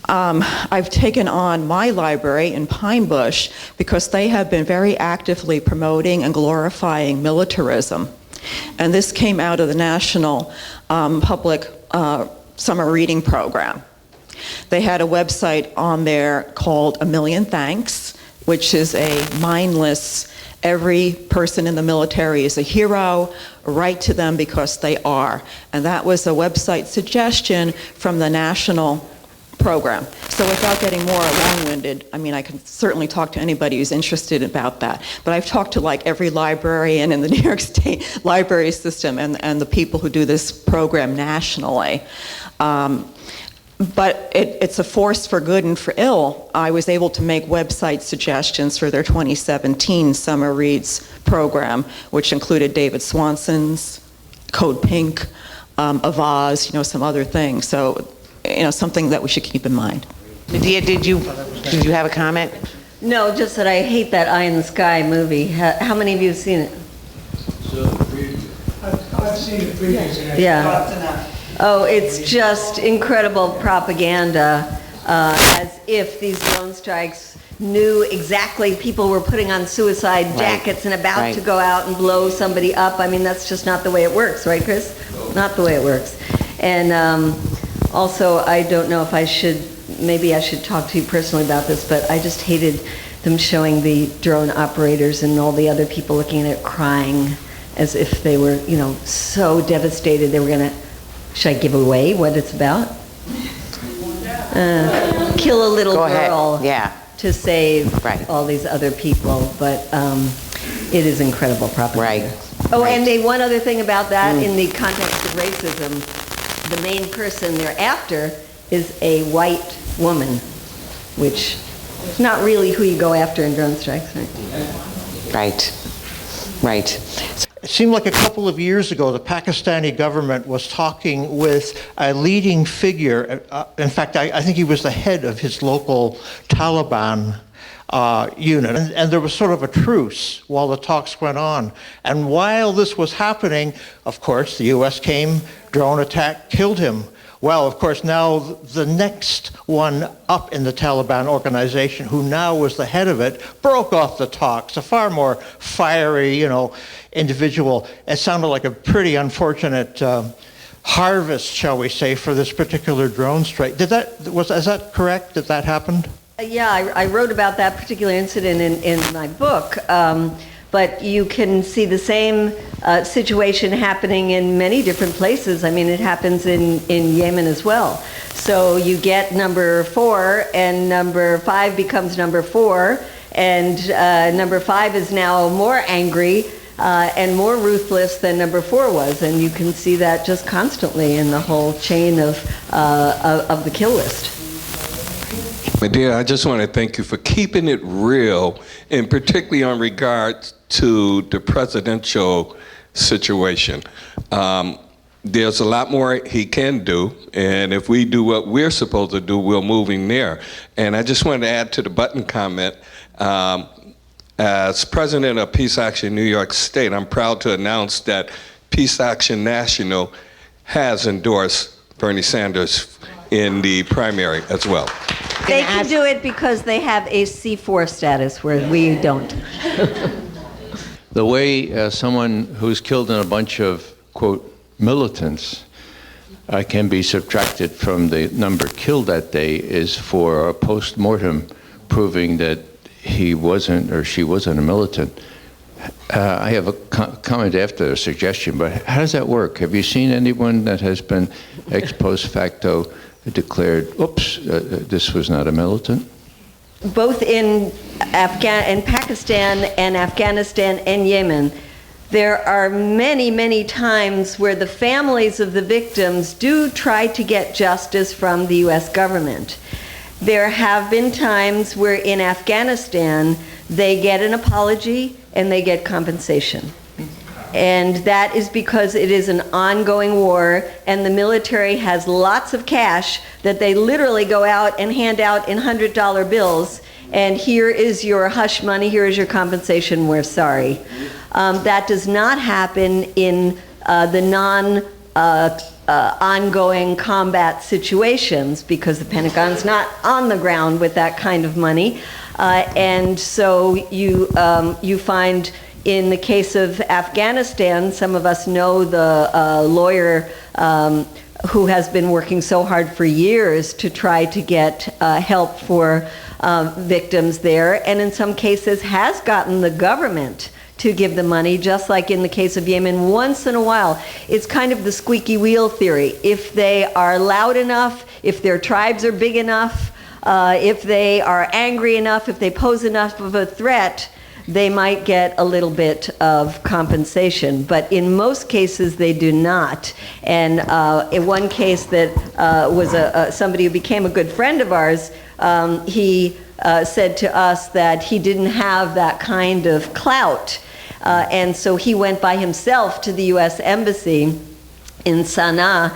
Speaker 5: I've taken on my library in Pine Bush because they have been very actively promoting and glorifying militarism. And this came out of the National Public Summer Reading Program. They had a website on there called A Million Thanks, which is a mindless, every person in the military is a hero, write to them because they are. And that was a website suggestion from the national program. So without getting more long-winded, I mean, I can certainly talk to anybody who's interested about that. But I've talked to like every librarian in the New York State library system and the people who do this program nationally. But it's a force for good and for ill. I was able to make website suggestions for their 2017 Summer Reads program, which included David Swanson's, Code Pink, Avaz, some other things. So, something that we should keep in mind.
Speaker 3: Medea, did you have a comment?
Speaker 1: No, just that I hate that Eye in the Sky movie. How many of you have seen it?
Speaker 6: I've seen it previously.
Speaker 1: Yeah. Oh, it's just incredible propaganda, as if these drone strikes knew exactly people were putting on suicide jackets and about to go out and blow somebody up. I mean, that's just not the way it works, right, Chris? Not the way it works. And also, I don't know if maybe I should talk to you personally about this, but I just hated them showing the drone operators and all the other people looking at it crying as if they were, so devastated they were going to, should I give away what it's about? Kill a little girl to save all these other people, but it is incredible propaganda. And one other thing about that, in the context of racism, the main person they're after is a white woman, which is not really who you go after in drone strikes, right?
Speaker 3: Right.
Speaker 6: It seemed like a couple of years ago, the Pakistani government was talking with a leading figure. In fact, I think he was the head of his local Taliban unit. And there was sort of a truce while the talks went on. And while this was happening, of course, the U.S. came, drone attack, killed him. Well, of course, now the next one up in the Taliban organization, who now was the head of it, broke off the talks, a far more fiery, individual. It sounded like a pretty unfortunate harvest, shall we say, for this particular drone strike. Is that correct, that that happened?
Speaker 1: Yeah, I wrote about that particular incident in my book. But you can see the same situation happening in many different places. I mean, it happens in Yemen as well. So you get number 4, and number 5 becomes number 4, and number 5 is now more angry and more ruthless than number 4 was. And you can see that just constantly in the whole chain of the kill list.
Speaker 7: Medea, I just want to thank you for keeping it real, and particularly on regards to the presidential situation. There's a lot more he can do, and if we do what we're supposed to do, we're moving there. And I just wanted to add to the Button comment, as president of Peace Action New York State, I'm proud to announce that Peace Action National has endorsed Bernie Sanders in the primary as well.
Speaker 1: They can do it because they have a C4 status where we don't.
Speaker 8: The way someone who's killed in a bunch of, quote, militants can be subtracted from the number killed that day is for a post-mortem proving that he wasn't or she wasn't a militant. I have a comment after a suggestion, but how does that work? Have you seen anyone that has been ex post facto declared, oops, this was not a militant?
Speaker 1: Both in Pakistan and Afghanistan and Yemen, there are many, many times where the families of the victims do try to get justice from the U.S. government. There have been times where in Afghanistan, they get an apology and they get compensation. And that is because it is an ongoing war, and the military has lots of cash that they literally go out and hand out in $100 bills. And here is your hush money, here is your compensation, we're sorry. That does not happen in the ongoing combat situations, because the Pentagon's not on the ground with that kind of money. And so you find, in the case of Afghanistan, some of us know the lawyer who has been working so hard for years to try to get help for victims there, and in some cases has gotten the government to give the money, just like in the case of Yemen. Once in a while, it's kind of the squeaky wheel theory. If they are loud enough, if their tribes are big enough, if they are angry enough, if they pose enough of a threat, they might get a little bit of compensation. But in most cases, they do not. And in one case that was somebody who became a good friend of ours, he said to us that he didn't have that kind of clout. And so he went by himself to the U.S. Embassy in Sana'a,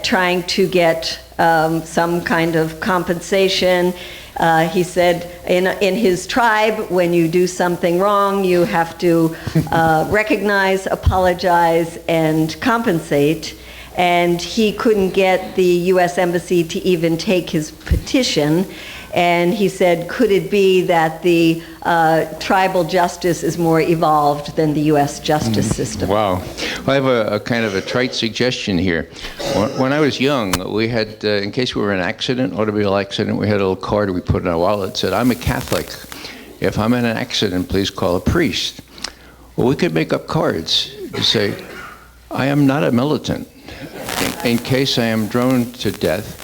Speaker 1: trying to get some kind of compensation. He said in his tribe, when you do something wrong, you have to recognize, apologize, and compensate. And he couldn't get the U.S. Embassy to even take his petition. And he said, could it be that the tribal justice is more evolved than the U.S. justice system?
Speaker 8: Wow. Well, I have a kind of a trite suggestion here. When I was young, we had, in case we were in an accident, automobile accident, we had a little card we put in our wallet that said, I'm a Catholic. If I'm in an accident, please call a priest. Well, we could make up cards to say, I am not a militant. In case I am droned to death,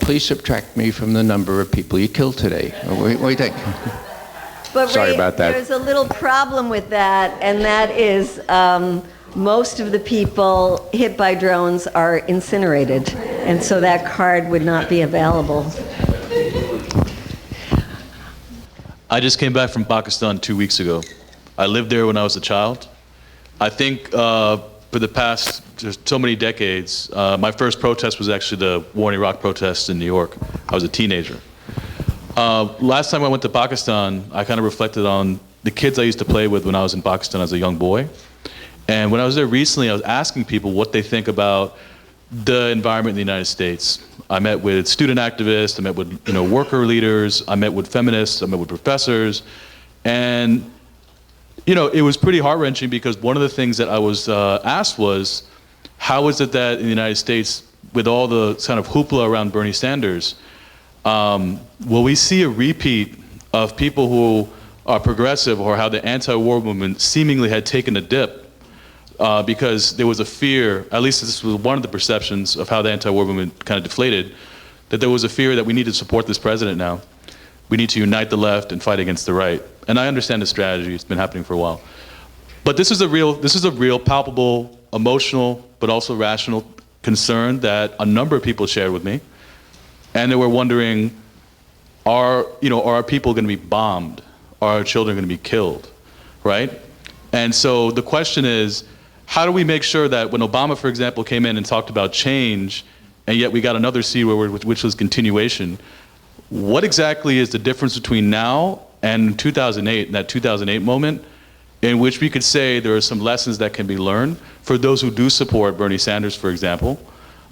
Speaker 8: please subtract me from the number of people you killed today. What do you think?
Speaker 1: But
Speaker 8: Sorry
Speaker 1: Ray,
Speaker 8: about that.
Speaker 1: There's a little problem with that, and that is most of the people hit by drones are incinerated, and so that card would not be available.
Speaker 9: I just came back from Pakistan 2 weeks ago. I lived there when I was a child. I think for the past just so many decades, my first protest was actually the War in Iraq protests in New York. I was a teenager. Last time I went to Pakistan, I kind of reflected on the kids I used to play with when I was in Pakistan as a young boy. And when I was there recently, I was asking people what they think about the environment in the United States. I met with student activists, I met with worker leaders, I met with feminists, I met with professors, and it was pretty heart-wrenching, because one of the things that I was asked was, how is it that in the United States, with all the kind of hoopla around Bernie Sanders, will we see a repeat of people who are progressive, or how the anti-war movement seemingly had taken a dip because there was a fear, at least this was one of the perceptions of how the anti-war movement kind of deflated, that there was a fear that we need to support this president now. We need to unite the left and fight against the right. And I understand the strategy, it's been happening for a while. But this is a real palpable, emotional, but also rational concern that a number of people shared with me. And they were wondering, are our people going to be bombed? Are our children going to be killed, right? And so the question is, how do we make sure that when Obama, for example, came in and talked about change, and yet we got another C word, which was continuation, what exactly is the difference between now and 2008, that 2008 moment, in which we could say there are some lessons that can be learned for those who do support Bernie Sanders, for example.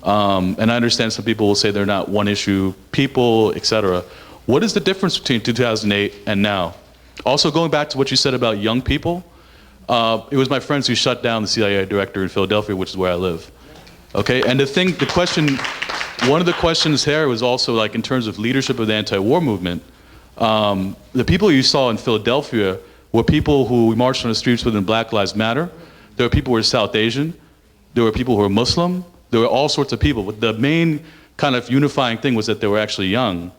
Speaker 9: And I understand some people will say they're not one-issue people, et cetera. What is the difference between 2008 and now? Also, going back to what you said about young people, it was my friends who shut down the CIA director in Philadelphia, which is where I live. Okay, and one of the questions here was also, like, in terms of leadership of the anti-war movement, the people you saw in Philadelphia were people who we marched on the streets with in Black Lives Matter. There were people who were South Asian. There were people who were Muslim. There were all sorts of people. But the main kind of unifying thing was that they were actually young.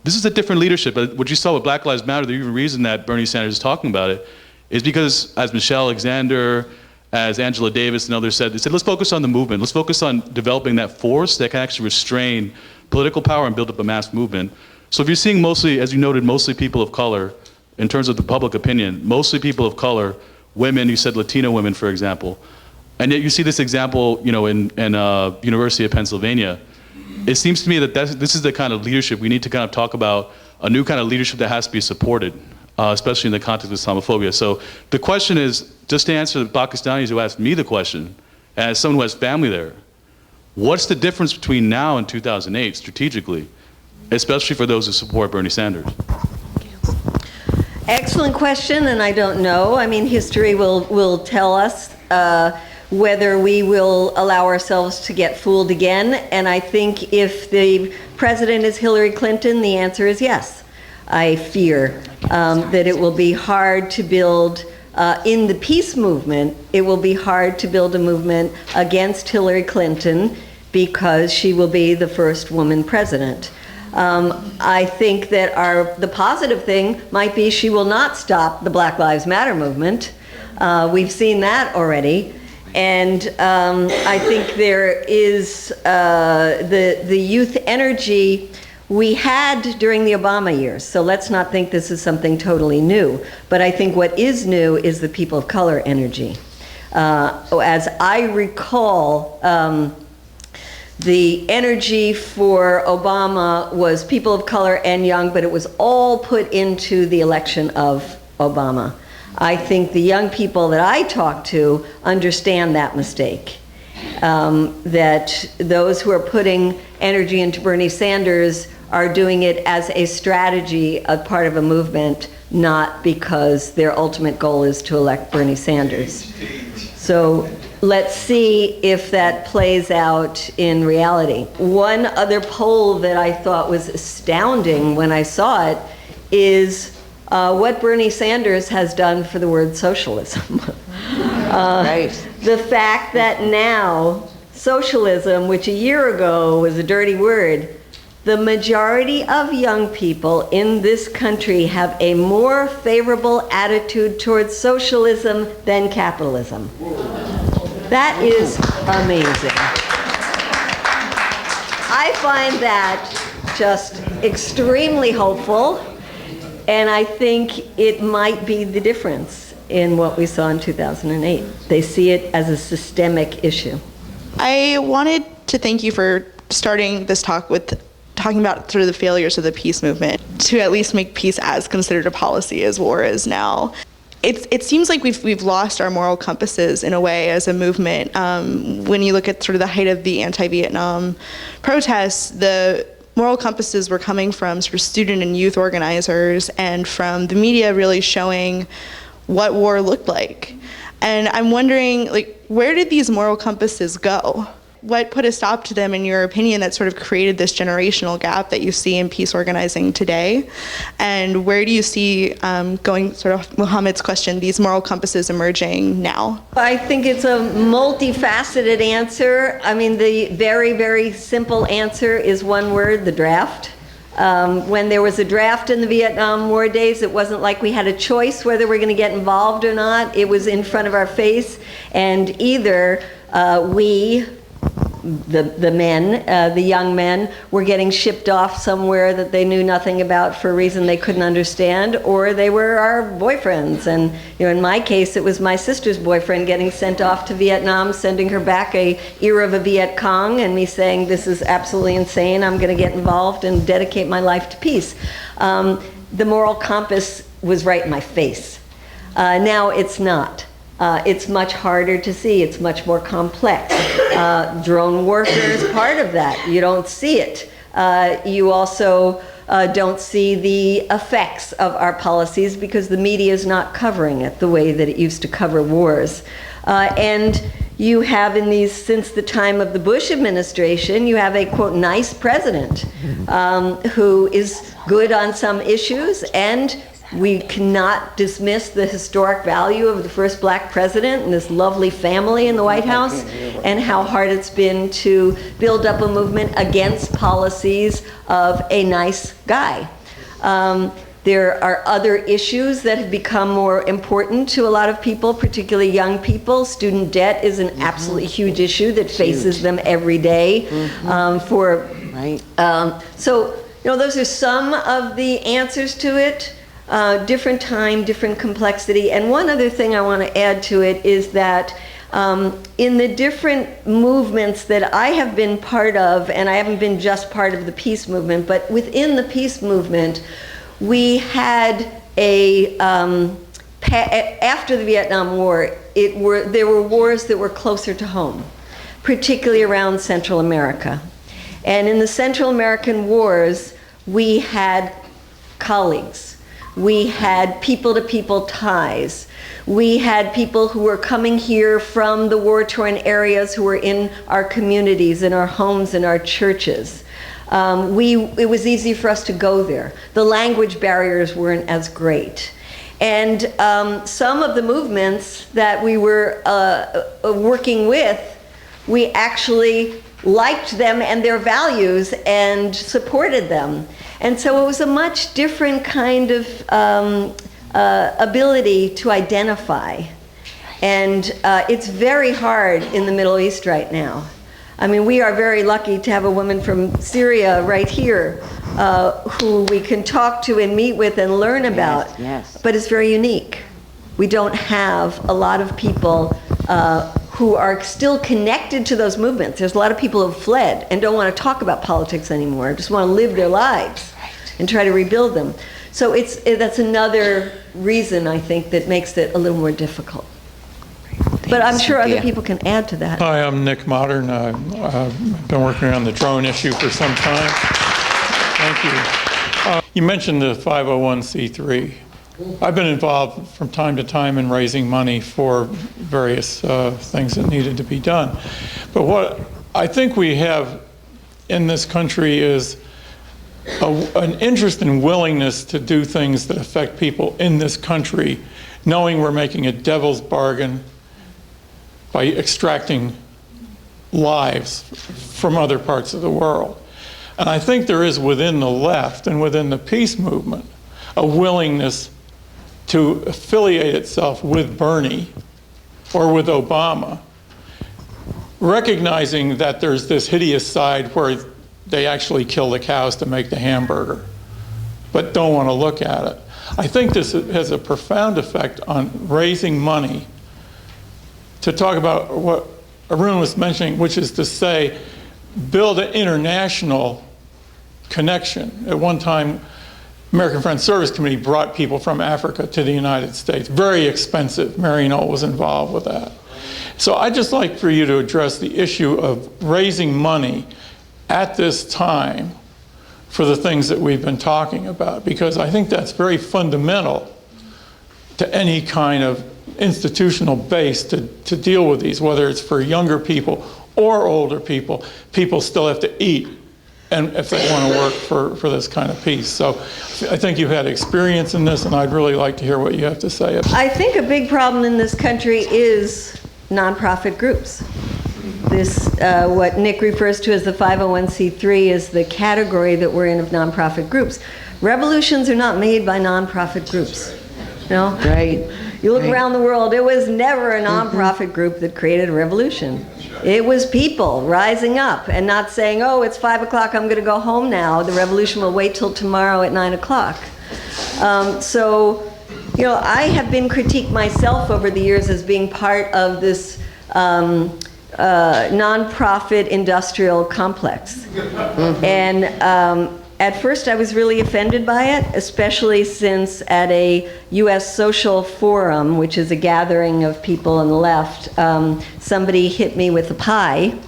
Speaker 9: This is a different leadership. But what you saw with Black Lives Matter, the even reason that Bernie Sanders is talking about it, is because, as Michelle Alexander, as Angela Davis and others said, they said, let's focus on the movement. Let's focus on developing that force that can actually restrain political power and build up a mass movement. So if you're seeing mostly, as you noted, mostly people of color, in terms of the public opinion, mostly people of color women, you said Latino women, for example, and yet you see this example, in University of Pennsylvania. It seems to me that this is the kind of leadership we need to kind of talk about, a new kind of leadership that has to be supported, especially in the context of Islamophobia. So the question is, just to answer the Pakistanis who asked me the question, as someone who has family there, what's the difference between now and 2008 strategically, especially for those who support Bernie Sanders?
Speaker 1: Excellent question, and I don't know. I mean, history will tell us whether we will allow ourselves to get fooled again. And I think if the president is Hillary Clinton, the answer is yes. I fear that it will be hard to build, in the peace movement, it will be hard to build a movement against Hillary Clinton because she will be the first woman president. I think that the positive thing might be she will not stop the Black Lives Matter movement. We've seen that already. And I think there is the youth energy we had during the Obama years. So let's not think this is something totally new. But I think what is new is the people of color energy. As I recall, the energy for Obama was people of color and young, but it was all put into the election of Obama. I think the young people that I talk to understand that mistake. That those who are putting energy into Bernie Sanders are doing it as a strategy, a part of a movement, not because their ultimate goal is to elect Bernie Sanders. So let's see if that plays out in reality. One other poll that I thought was astounding when I saw it is what Bernie Sanders has done for the word socialism.
Speaker 3: Right.
Speaker 1: The fact that now socialism, which a year ago was a dirty word, the majority of young people in this country have a more favorable attitude towards socialism than capitalism. That is amazing. I find that just extremely hopeful, and I think it might be the difference in what we saw in 2008. They see it as a systemic issue.
Speaker 10: I wanted to thank you for starting this talk with talking about sort of the failures of the peace movement to at least make peace as considered a policy as war is now. It seems like we've lost our moral compasses in a way as a movement. When you look at sort of the height of the anti-Vietnam protests, the moral compasses were coming from sort of student and youth organizers and from the media really showing what war looked like. And I'm wondering, where did these moral compasses go? What put a stop to them, in your opinion, that sort of created this generational gap that you see in peace organizing today? And where do you see, going sort of Mohammed's question, these moral compasses emerging now?
Speaker 1: I think it's a multifaceted answer. I mean, the very, very simple answer is one word: the draft. When there was a draft in the Vietnam War days, it wasn't like we had a choice whether we're going to get involved or not. It was in front of our face, and either we, the men, the young men, were getting shipped off somewhere that they knew nothing about for a reason they couldn't understand, or they were our boyfriends. And in my case, it was my sister's boyfriend getting sent off to Vietnam, sending her back a ear of a Viet Cong, and me saying, this is absolutely insane, I'm going to get involved and dedicate my life to peace. The moral compass was right in my face. Now it's not. It's much harder to see. It's much more complex. Drone warfare is part of that. You don't see it. You also don't see the effects of our policies because the media is not covering it the way that it used to cover wars. And you have since the time of the Bush administration, you have a, quote, nice president who is good on some issues, and we cannot dismiss the historic value of the first black president and this lovely family in the White House, and how hard it's been to build up a movement against policies of a nice guy. There are other issues that have become more important to a lot of people, particularly young people. Student debt is an absolutely huge issue that faces them every day. So, those are some of the answers to it. different time, different complexity. And one other thing I want to add to it is that in the different movements that I have been part of, and I haven't been just part of the peace movement, but within the peace movement, we had after the Vietnam War, there were wars that were closer to home, particularly around Central America. And in the Central American wars, we had colleagues. We had people-to-people ties. We had people who were coming here from the war-torn areas who were in our communities, in our homes, in our churches. It was easy for us to go there. The language barriers weren't as great. And some of the movements that we were working with, we actually liked them and their values and supported them. And so it was a much different kind of ability to identify. And it's very hard in the Middle East right now. I mean, we are very lucky to have a woman from Syria right here who we can talk to and meet with and learn about.
Speaker 3: Yes.
Speaker 1: But it's very unique. We don't have a lot of people who are still connected to those movements. There's a lot of people who have fled and don't want to talk about politics anymore, just want to live their lives and try to rebuild them. So that's another reason, I think, that makes it a little more difficult. But I'm sure other people can add to that.
Speaker 11: Hi, I'm Nick Modern. I've been working on the drone issue for some time. Thank you. You mentioned the 501c3. I've been involved from time to time in raising money for various things that needed to be done. But what I think we have in this country is an interest and willingness to do things that affect people in this country, knowing we're making a devil's bargain by extracting lives from other parts of the world. And I think there is within the left and within the peace movement a willingness to affiliate itself with Bernie or with Obama, recognizing that there's this hideous side where they actually kill the cows to make the hamburger, but don't want to look at it. I think this has a profound effect on raising money to talk about what Arun was mentioning, which is to say, build an international connection. At one time, American Friends Service Committee brought people from Africa to the United States. Very expensive. Mary Knoll was involved with that. So I'd just like for you to address the issue of raising money at this time for the things that we've been talking about, because I think that's very fundamental to any kind of institutional base to deal with these, whether it's for younger people or older people. People still have to eat, and if they want to work for this kind of peace. So I think you've had experience in this, and I'd really like to hear what you have to say.
Speaker 1: I think a big problem in this country is nonprofit groups. This, what Nick refers to as the 501c3, is the category that we're in of nonprofit groups. Revolutions are not made by nonprofit groups. You know?
Speaker 3: Right.
Speaker 1: You look around the world, it was never a nonprofit group that created a revolution. It was people rising up and not saying, oh, it's 5 o'clock, I'm going to go home now. The revolution will wait till tomorrow at 9 o'clock. So, you know, I have been critiqued myself over the years as being part of this nonprofit industrial complex. And at first I was really offended by it, especially since at a U.S. social forum, which is a gathering of people on the left, somebody hit me with a pie,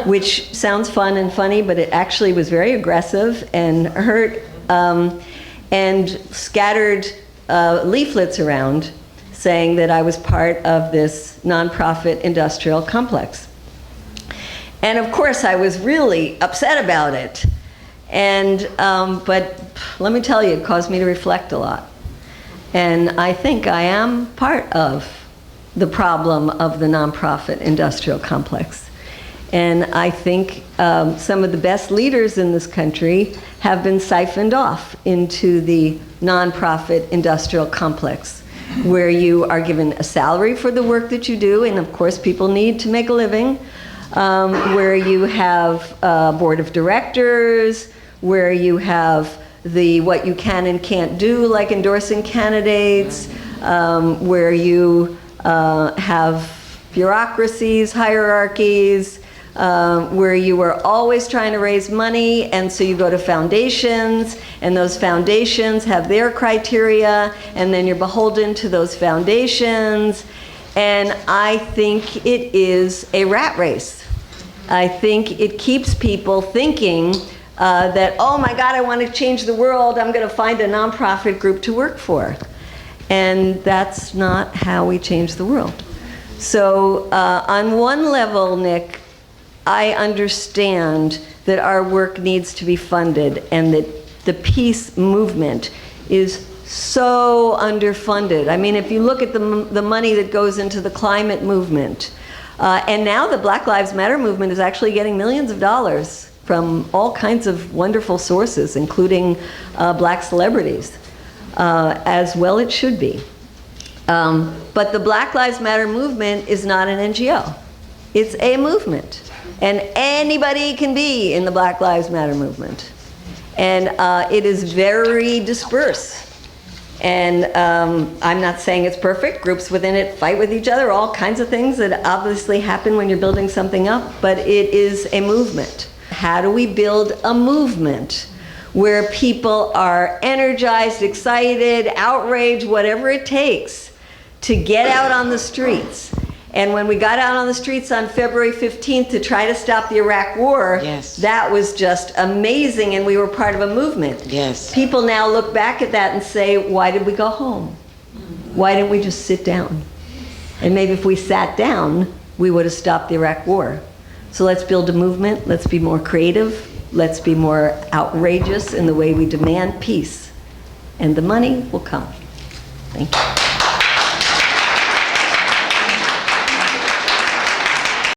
Speaker 1: which sounds fun and funny, but it actually was very aggressive and hurt, and scattered leaflets around saying that I was part of this nonprofit industrial complex. And of course I was really upset about it. And, but let me tell you, it caused me to reflect a lot. And I think I am part of the problem of the nonprofit industrial complex. And I think some of the best leaders in this country have been siphoned off into the nonprofit industrial complex, where you are given a salary for the work that you do, and of course people need to make a living, where you have a board of directors, where you have the what you can and can't do, like endorsing candidates, where you have bureaucracies, hierarchies, where you are always trying to raise money, and so you go to foundations, and those foundations have their criteria, and then you're beholden to those foundations. And I think it is a rat race. I think it keeps people thinking that, oh my God, I want to change the world, I'm going to find a nonprofit group to work for. And that's not how we change the world. So on one level, Nick, I understand that our work needs to be funded and that the peace movement is so underfunded. I mean, if you look at the money that goes into the climate movement, and now the Black Lives Matter movement is actually getting millions of dollars from all kinds of wonderful sources, including black celebrities, as well it should be. But the Black Lives Matter movement is not an NGO. It's a movement. And anybody can be in the Black Lives Matter movement. And it is very dispersed. And I'm not saying it's perfect. Groups within it fight with each other, all kinds of things that obviously happen when you're building something up, but it is a movement. How do we build a movement where people are energized, excited, outraged, whatever it takes to get out on the streets? And when we got out on the streets on February 15th to try to stop the Iraq War,
Speaker 3: Yes.
Speaker 1: that was just amazing, and we were part of a movement.
Speaker 3: Yes.
Speaker 1: People now look back at that and say, why did we go home? Why didn't we just sit down? And maybe if we sat down, we would have stopped the Iraq War. So let's build a movement, let's be more creative, let's be more outrageous in the way we demand peace, and the money will come. Thank you.